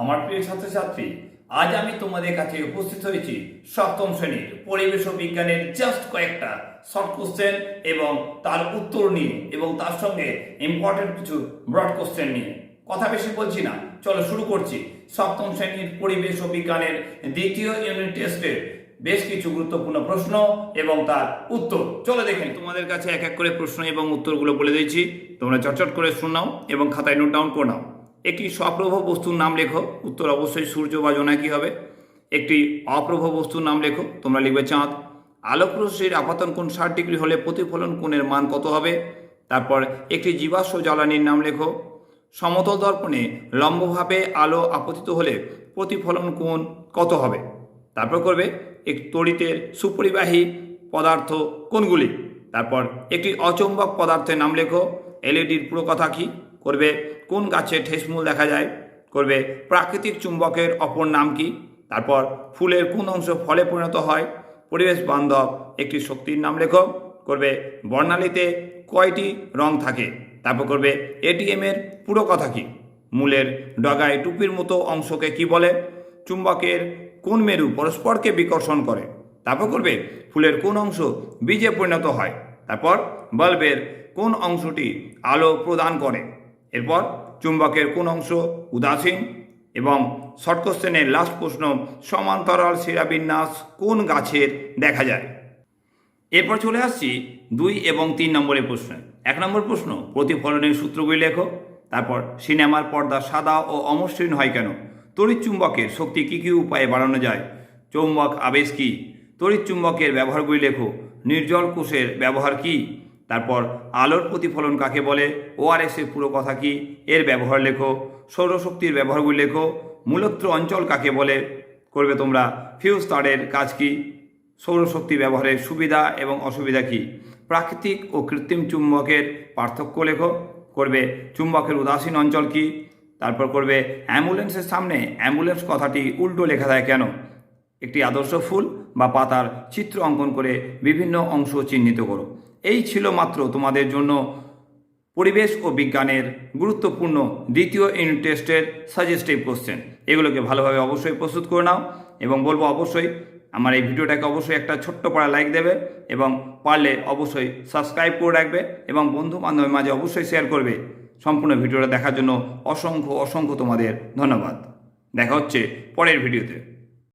আমার প্রিয় ছাত্রছাত্রী, আজ আমি তোমাদের কাছে উপস্থিত হয়েছি সপ্তম শ্রেণীর পরিবেশ ও বিজ্ঞানের জাস্ট কয়েকটা শর্ট কোশ্চেন এবং তার উত্তর নিয়ে এবং তার সঙ্গে ইম্পর্টেন্ট কিছু ব্রড কোশ্চেন নিয়ে। কথা বেশি বলছি না, চলো শুরু করছি। সপ্তম শ্রেণীর পরিবেশ ও বিজ্ঞানের দ্বিতীয় ইউনিট টেস্টের বেশ কিছু গুরুত্বপূর্ণ প্রশ্ন এবং তার উত্তর। চলো দেখেন, তোমাদের কাছে এক এক করে প্রশ্ন এবং উত্তরগুলো বলে দিয়েছি, তোমরা চটচট করে শোনাও এবং খাতায় নোট ডাউন করে নাও। একটি সপ্রভ বস্তুর নাম লেখো, উত্তর অবশ্যই সূর্য বা জোনাকি হবে। একটি অপ্রভ বস্তুর নাম লেখো, তোমরা লিখবে চাঁদ। আলোক রশ্মির আপাতন কোণ 60 ডিগ্রি হলে প্রতিফলন কোণের মান কত হবে? তারপর একটি জীবাশ্ম জ্বালানির নাম লেখো। সমতল দর্পণে লম্বভাবে আলো আপতিত হলে প্রতিফলন কোণ কত হবে? তারপর করবে একটি তড়িতের সুপরিবাহী পদার্থ কোনগুলি? তারপর একটি অচৌম্বক পদার্থের নাম লেখো। এলইডির পুরো কথা কী? করবে কোন গাছে ঠেসমূল দেখা যায়? করবে প্রাকৃতিক চুম্বকের অপর নাম কি? তারপর ফুলের কোন অংশ ফলে পরিণত হয়? পরিবেশ বান্ধব একটি শক্তির নাম লেখো। করবে বর্ণালীতে কয়টি রং থাকে? তারপর করবে এটিএম এর পুরো কথা কি? মূলের ডগায় টুপির মতো অংশকে কি বলে? চুম্বকের কোন মেরু পরস্পরকে বিকর্ষণ করে? তারপর করবে ফুলের কোন অংশ বীজে পরিণত হয়? তারপর বাল্বের কোন অংশটি আলো প্রদান করে? এরপর চুম্বকের কোন অংশ উদাসীন? এবং শর্ট কোশ্চেনের লাস্ট প্রশ্ন, সমান্তরাল শিরাবিন্যাস কোন গাছের দেখা যায়? এরপর চলে আসছি 2 এবং 3 নম্বরের প্রশ্নে। 1 নম্বর প্রশ্ন, প্রতিফলনের সূত্রগুলি লেখো। তারপর সিনেমার পর্দা সাদা ও অমসৃণ হয় কেন? তড়িৎ চুম্বকের শক্তি কী কী উপায়ে বাড়ানো যায়? চৌম্বক আবেশ কী? তড়িৎ চুম্বকের ব্যবহারগুলি লেখো। নির্জল কোষের ব্যবহার কী? তারপর আলোর প্রতিফলন কাকে বলে? ওআরএস এর পুরো কথা কি? এর ব্যবহার লেখো। সৌরশক্তির ব্যবহারগুলি লেখো। মূলত্র অঞ্চল কাকে বলে? করবে তোমরা ফিউজ তারের কাজ কি? সৌরশক্তি ব্যবহারের সুবিধা এবং অসুবিধা কি? প্রাকৃতিক ও কৃত্রিম চুম্বকের পার্থক্য লেখো। করবে চুম্বকের উদাসীন অঞ্চল কি? তারপর করবে অ্যাম্বুলেন্সের সামনে অ্যাম্বুলেন্স কথাটি উল্টো লেখা যায় কেন? একটি আদর্শ ফুল বা পাতার চিত্র অঙ্কন করে বিভিন্ন অংশ চিহ্নিত করো। এই ছিল মাত্র তোমাদের জন্য পরিবেশ ও বিজ্ঞানের গুরুত্বপূর্ণ দ্বিতীয় ইউনিট টেস্টের সাজেস্টিভ কোশ্চেন। এগুলোকে ভালোভাবে অবশ্যই প্রস্তুত করে নাও এবং বলবো অবশ্যই আমার এই ভিডিওটাকে অবশ্যই একটা ছোট্ট করে লাইক দেবে এবং পারলে অবশ্যই সাবস্ক্রাইব করে রাখবে এবং বন্ধু বান্ধবের মাঝে অবশ্যই শেয়ার করবে। সম্পূর্ণ ভিডিওটা দেখার জন্য অসংখ্য অসংখ্য তোমাদের ধন্যবাদ। দেখা হচ্ছে পরের ভিডিওতে।